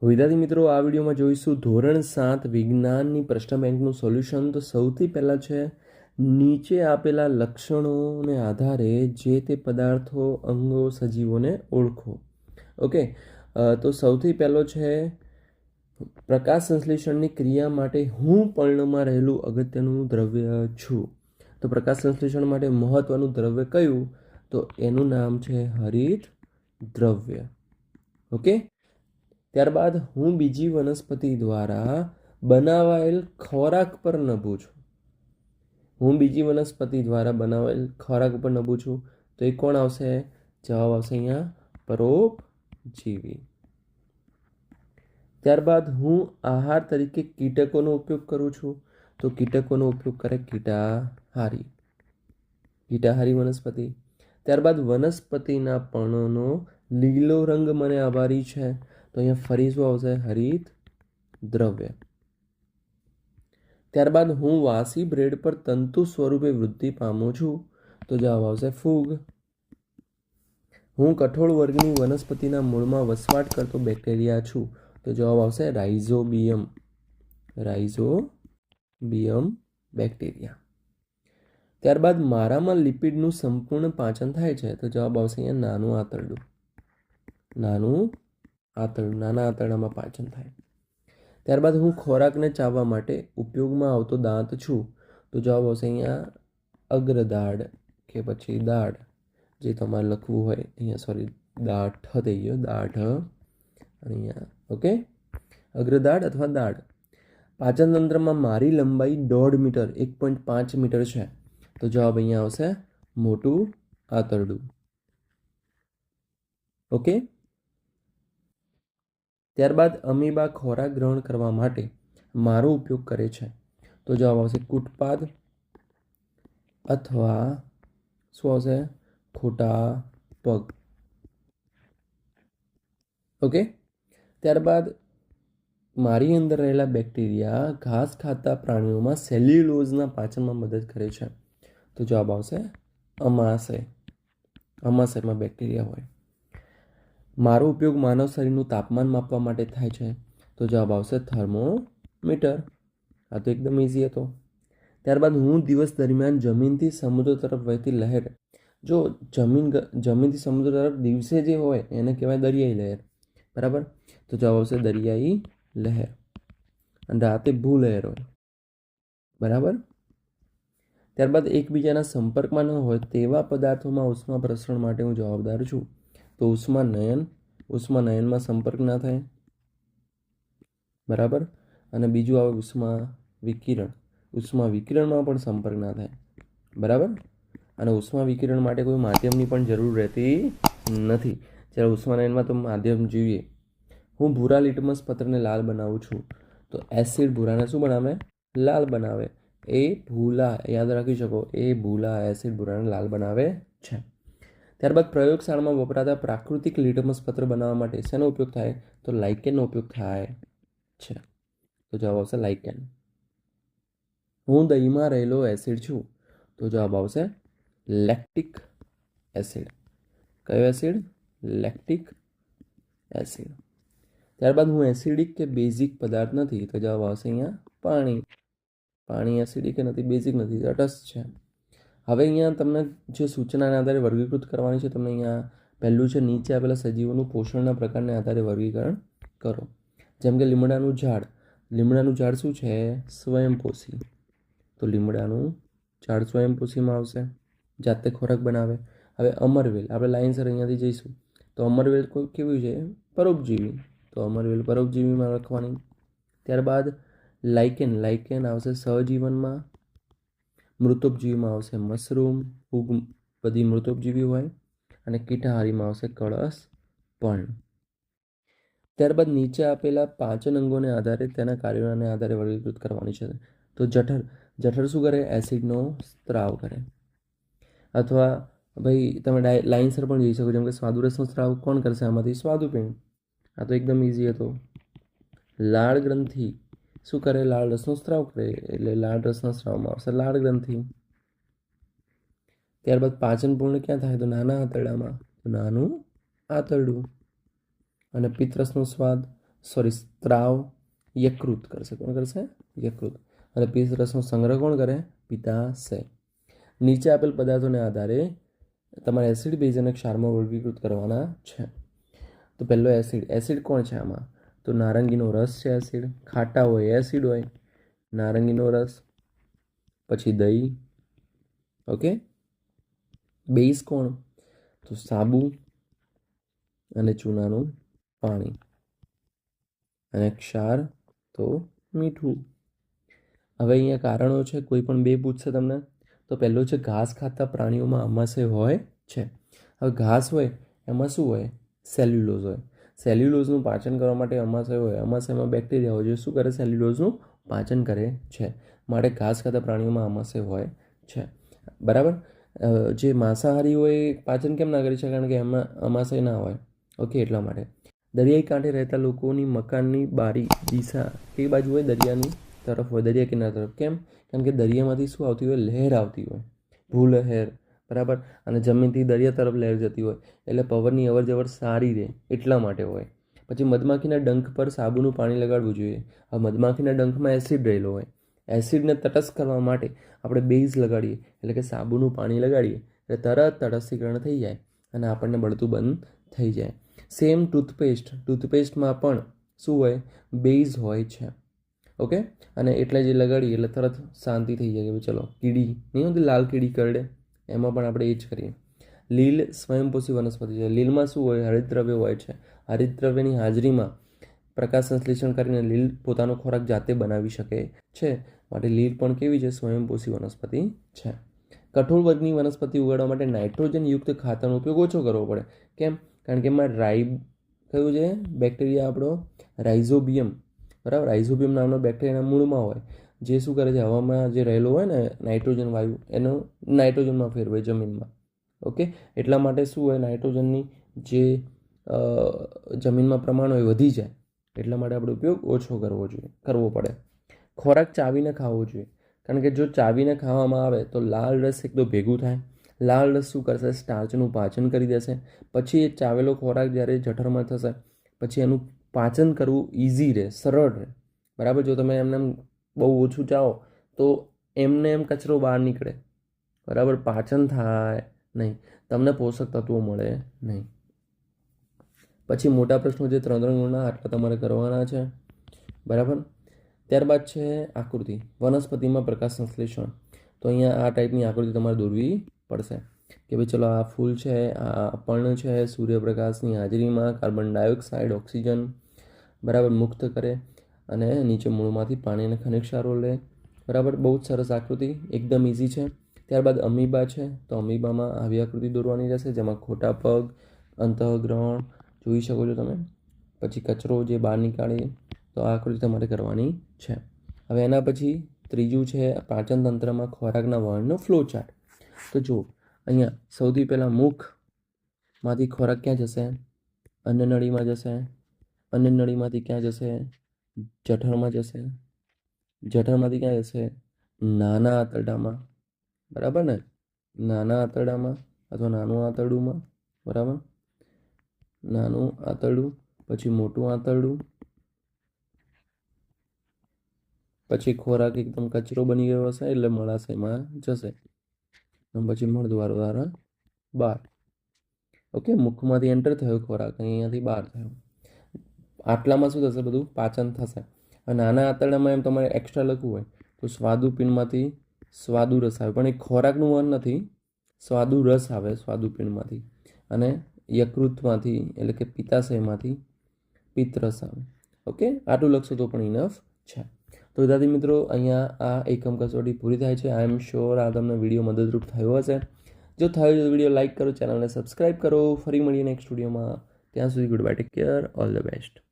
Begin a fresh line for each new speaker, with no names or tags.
વિદ્યાર્થી મિત્રો, આ વિડીયોમાં જોઈશું ધોરણ 7 વિજ્ઞાનની પ્રશ્ન બેંકનું સોલ્યુશન. તો સૌથી પહેલાં છે નીચે આપેલા લક્ષણોને આધારે જે તે પદાર્થો, અંગો, સજીવોને ઓળખો. ઓકે, તો સૌથી પહેલો છે પ્રકાશ સંશ્લેષણની ક્રિયા માટે હું પર્ણમાં રહેલું અગત્યનું દ્રવ્ય છું. તો પ્રકાશ સંશ્લેષણ માટે મહત્વનું દ્રવ્ય કયું? તો એનું નામ છે હરિત દ્રવ્ય. ઓકે, ત્યારબાદ હું બીજી વનસ્પતિ દ્વારા બનાવાયેલ ખોરાક પર નભું છું. હું બીજી વનસ્પતિ દ્વારા બનાવાયેલ ખોરાક ઉપર નભું છું. તો એ કોણ આવશે? જવાબ આવશે અહીંયા પરોપજીવી. ત્યારબાદ હું આહાર તરીકે કીટકોનો ઉપયોગ કરું છું. તો કીટકોનો ઉપયોગ કરે કીટાહારી વનસ્પતિ. ત્યારબાદ વનસ્પતિના પર્ણોનો લીલો રંગ મને આભારી છે. તો અહીંયા ફરી શું આવશે? હરિત દ્રવ્ય. ત્યારબાદ હું વાસી બ્રેડ પર તંતુ સ્વરૂપે વૃદ્ધિ પામું છું. તો જવાબ આવશે ફૂગ. હું કઠોળ વર્ગની વનસ્પતિના મૂળમાં વસવાટ કરતો બેક્ટેરિયા છું. તો જવાબ આવશે રાઇઝોબિયમ બેક્ટેરિયા. ત્યારબાદ મારામાં લિપિડનું સંપૂર્ણ પાચન થાય છે. તો જવાબ આવશે અહીંયા નાના આંતરડામાં પાચન થાય. ત્યારબાદ હું ખોરાકને ચાવવા માટે ઉપયોગમાં આવતો દાંત છું. તો જવાબ આવશે અહીંયા અગ્રદાઢ કે પછી દાઢ, જે તમારે લખવું હોય અહીંયા. દાઢ થઈ ગયો, દાઢ અહીંયા. ઓકે, અગ્રદાઢ અથવા દાઢ. પાચન તંત્રમાં મારી લંબાઈ 1.5 મીટર 1.5 મીટર છે. તો જવાબ અહીંયા આવશે મોટું આંતરડું. ઓકે, ત્યારબાદ અમીબા ખોરાક ગ્રહણ કરવા માટે મારો ઉપયોગ કરે છે. તો જવાબ આવશે કૂટપાદ અથવા શું આવશે? ખોટા પગ. ઓકે, ત્યારબાદ મારી અંદર રહેલા બેક્ટેરિયા ઘાસ ખાતા પ્રાણીઓમાં સેલ્યુલોઝના પાચનમાં મદદ કરે છે. તો જવાબ આવશે અમાશયમાં બેક્ટેરિયા હોય. મારો ઉપયોગ માનવ શરીરનું તાપમાન માપવા માટે થાય છે. તો જવાબ આવશે થર્મોમીટર. આ તો એકદમ ઇઝી હતો. ત્યારબાદ હું દિવસ દરમિયાન જમીનથી સમુદ્ર તરફ વહેતી લહેર. જો જમીનથી સમુદ્ર તરફ દિવસે જે હોય એને કહેવાય દરિયાઈ લહેર, બરાબર? તો જવાબ આવશે દરિયાઈ લહેર. અને રાતે ભૂ લહેર હોય, બરાબર? ત્યારબાદ એકબીજાના સંપર્કમાં ન હોય તેવા પદાર્થોમાં ઉષ્મા પ્રસરણ માટે હું જવાબદાર છું. તો ઉષ્માનયનમાં સંપર્ક ના થાય, બરાબર? અને બીજું આવે ઉષ્મા વિકિરણમાં પણ સંપર્ક ના થાય, બરાબર? અને ઉષ્મા વિકિરણ માટે કોઈ માધ્યમની પણ જરૂર રહેતી નથી. જ્યારે ઉષ્માનયનમાં તો માધ્યમ જોઈએ. હું ભૂરા લિટમસ પત્રને લાલ બનાવું છું. તો એસિડ ભૂરાને શું બનાવે? લાલ બનાવે. યાદ રાખી શકો, એસિડ ભૂરાને લાલ બનાવે છે. ત્યારબાદ પ્રયોગશાળામાં વપરાતા પ્રાકૃતિક લિટમસ પત્ર બનાવવા માટે શેનો ઉપયોગ થાય? તો લાઇકેનનો ઉપયોગ થાય છે. તો જવાબ આવશે લાઇકેન. હું દહીંમાં રહેલો એસિડ છું. તો જવાબ આવશે લેક્ટિક એસિડ. કયો એસિડ? Lactic acid. ત્યારબાદ હું એસિડિક કે બેઝિક પદાર્થ નથી. તો જવાબ આવશે અહીંયા પાણી એસિડિક નથી, બેઝિક નથી, તટસ્થ છે. હવે અહીંયા તમને જે સૂચનાના આધારે વર્ગીકૃત કરવાની છે, તમને અહીંયા પહેલું છે નીચે આપેલા સજીવોનું પોષણના પ્રકારને આધારે વર્ગીકરણ કરો. જેમ કે લીમડાનું ઝાડ શું છે? સ્વયંપોષી. તો લીમડાનું ઝાડ સ્વયંપોષીમાં આવશે, જાતે ખોરાક બનાવે. હવે અમરવેલ, આપણે લાઇનસર અહીંયાથી જઈશું. તો અમરવેલ કેવું છે? પરોપજીવી. તો અમરવેલ પરોપજીવીમાં લખવાની. ત્યારબાદ લાઇકેન આવશે સહજીવનમાં. મૃતોપજીવીમાં આવશે મશરૂમ, ફૂગ બધી મૃતોપજીવી હોય. અને કીટાહારીમાં આવશે કળશ પર્ણ. ત્યારબાદ નીચે આપેલા પાચન અંગોને આધારે તેના કાર્યોને આધારે વર્ગીકૃત કરવાની છે. તો જઠર શું કરે? એસિડનો સ્ત્રાવ કરે. અથવા ભાઈ તમે લાઇનસર પણ જોઈ શકો, જેમ કે સ્વાદુરસનો સ્ત્રાવ કોણ કરશે આમાંથી? સ્વાદુપિંડ. આ તો એકદમ ઇઝી હતો. લાળ ગ્રંથિ શું કરે? લાળ રસનો સ્ત્રાવ કરે, એટલે લાળ રસના સ્ત્રાવમાં આવશે લાળ ગ્રંથિ. ત્યારબાદ પાચન પૂર્ણ ક્યાં થાય? તો નાના આંતરડામાં. તો નાનું આંતરડું. અને પિત્તરસનો સ્વાદ સ્ત્રાવ યકૃત કરશે. કોણ કરશે? યકૃત. અને પીત્તરસનો સંગ્રહ કોણ કરે? પિત્તાશય. નીચે આપેલ પદાર્થોને આધારે તમારે એસિડ બેઝ અને ક્ષારમાં વર્ગીકૃત કરવાના છે. તો પહેલો એસિડ કોણ છે આમાં? તો નારંગીનો રસ છે એસિડ. ખાટા હોય એસિડ હોય, નારંગીનો રસ. પછી દહીં. ઓકે. બેઝ કોણ? તો સાબુ અને ચૂનાનું પાણી. અને ક્ષાર તો મીઠું. હવે અહીંયા કારણો છે, કોઈ પણ બે પૂછશે તમને. તો પહેલું છે ઘાસ ખાતા પ્રાણીઓમાં અમાશય હોય છે. હવે ઘાસ હોય એમાં શું હોય? સેલ્યુલોઝ હોય. સેલ્યુલોઝનું પાચન કરવા માટે અમાશય હોય. અમાશયમાં બેક્ટેરિયા હોય જે શું કરે? સેલ્યુલોઝનું પાચન કરે છે. માટે ઘાસ ખાતા પ્રાણીઓમાં અમાશય હોય છે. બરાબર. જે માંસાહારી હોય એ પાચન કેમ ના કરી શકે? કારણ કે એમાં અમાશય ના હોય. ઓકે, એટલા માટે. દરિયાઈ કાંઠે રહેતા લોકોની મકાનની બારી દિશા કઈ બાજુ હોય? દરિયાની તરફ હોય, દરિયા કિનારા તરફ. કેમ? કારણ કે દરિયામાંથી શું આવતી હોય? લહેર આવતી હોય, ભૂલહેર. બરાબર. અને જમીનથી દરિયા તરફ લહેર જતી હોય એટલે પવનની અવર જવર સારી રહે, એટલા માટે હોય. પછી મધમાખીના ડંખ પર સાબુનું પાણી લગાડવું જોઈએ. હવે મધમાખીના ડંખમાં એસિડ રહેલો હોય. એસિડને તટસ્થ કરવા માટે આપણે બેઝ લગાડીએ, એટલે કે સાબુનું પાણી લગાડીએ એટલે તરત તટસ્થીકરણ થઈ જાય અને આપણને બળતું બંધ થઈ જાય. સેમ ટૂથપેસ્ટમાં પણ શું હોય? બેઝ હોય છે. ઓકે. અને એટલે જે લગાડીએ એટલે તરત શાંતિ થઈ જાય કે ચલો કીડી નહીં હોતી, લાલ કીડી કરડે, એમાં પણ આપણે એ જ કરીએ. લીલ સ્વયંપોષી વનસ્પતિ છે. લીલમાં શું હોય? હરિતદ્રવ્ય હોય છે. હરિતદ્રવ્યની હાજરીમાં પ્રકાશ સંશ્લેષણ કરીને લીલ પોતાનો ખોરાક જાતે બનાવી શકે છે. માટે લીલ પણ કેવી છે? સ્વયંપોષી વનસ્પતિ છે. કઠોળ વર્ગની વનસ્પતિ ઉગાડવા માટે નાઇટ્રોજન યુક્ત ખાતરનો ઉપયોગ ઓછો કરવો પડે. કેમ? કારણ કે એમાં કયું છે? બેક્ટેરિયા આપણો રાઇઝોબિયમ. બરાબર. રાઇઝોબિયમ નામનો બેક્ટેરિયાના મૂળમાં હોય, જે શું કરે છે? હવામાં જે રહેલો હોય ને નાઇટ્રોજન વાયુ, એનો નાઇટ્રોજનમાં ફેરવે જમીનમાં. ઓકે. એટલા માટે શું હોય? નાઇટ્રોજનની જે જમીનમાં પ્રમાણ હોય વધી જાય, એટલા માટે આપણે ઉપયોગ ઓછો કરવો પડે. ખોરાક ચાવીને ખાવો જોઈએ. કારણ કે જો ચાવીને ખાવામાં આવે તો લાલ રસ એક તો ભેગું થાય. લાલ રસ શું કરશે? સ્ટાર્ચનું પાચન કરી દેશે. પછી એ ચાવેલો ખોરાક જ્યારે જઠરમાં થશે પછી એનું પાચન કરવું ઇઝી રહે, સરળ રહે. બરાબર. જો તમે એમને બહુ ઓછું ચાવો તો એમને એમ કચરો બહાર નીકળે. બરાબર. પાચન થાય નહીં, તમને પોષક તત્વો મળે નહીં. પછી મોટા પ્રશ્નો જે 3 ગુણના આટલા તમારે કરવાના છે. બરાબર. ત્યારબાદ છે આકૃતિ. વનસ્પતિમાં પ્રકાશ સંશ્લેષણ. તો અહીંયા આ ટાઈપની આકૃતિ તમારે દોરવી પડશે કે ભાઈ ચલો આ ફૂલ છે, આ પર્ણ છે, સૂર્યપ્રકાશની હાજરીમાં કાર્બન ડાયોક્સાઇડ ઓક્સિજન બરાબર મુક્ત કરે અને નીચે મૂળમાંથી પાણી અને ખનિજ ક્ષારો લે. બરાબર. બહુ જ સરસ આકૃતિ, એકદમ ઇઝી છે. ત્યારબાદ અમીબા છે. તો અમીબામાં આવી આકૃતિ દોરવાની રહેશે જેમાં ખોટા પગ, અંતઃગ્રહણ જોઈ શકો છો તમે. પછી કચરો જે બહાર નીકાળીએ તો આ આકૃતિ તમારે કરવાની છે. હવે એના પછી ત્રીજું છે પાચન તંત્રમાં ખોરાકના વહનનો ફ્લો ચાર્ટ. તો જુઓ અહીંયા સૌથી પહેલાં મુખમાંથી ખોરાક ક્યાં જશે? અન્નનળીમાં જશે. અન્નનળીમાંથી ક્યાં જશે? જઠરમાં જશે. જઠરમાંથી ક્યાં જશે? નાના આંતરડામાં. બરાબર ને? નાના આંતરડામાં અથવા નાનું આંતરડુંમાં. બરાબર. નાનું આંતરડું, પછી મોટું આંતરડું, પછી ખોરાક એકદમ કચરો બની ગયો હશે એટલે મળાશયમાં જશે. પછી મળદ્વાર દ્વારા બહાર. ઓકે. મુખમાંથી એન્ટર થયો ખોરાક, અહીંયાથી બહાર થયો. આટલામાં શું થશે? બધું પાચન થશે. અને નાના આંતરડામાં એમ તમારે એક્સ્ટ્રા લખવું હોય તો સ્વાદુપિંડમાંથી સ્વાદુરસ આવે, પણ એ ખોરાકનું વહન નથી, સ્વાદુરસ આવે સ્વાદુપિંડમાંથી. અને યકૃતમાંથી એટલે કે પિત્તાશયમાંથી પિત્તરસ આવે. ઓકે. આટલું લખશો તો પણ ઇનફ છે. તો વિદ્યાર્થી મિત્રો, અહીંયા આ એકમ કસોટી પૂરી થાય છે. આઈ એમ શ્યોર આ તમને વિડીયો મદદરૂપ થયો હશે. જો થયો તો વિડીયો લાઇક કરો, ચેનલને સબસ્ક્રાઈબ કરો. ફરી મળીએ નેક્સ્ટ વિડીયોમાં. ત્યાં સુધી good bye, take care, all the best.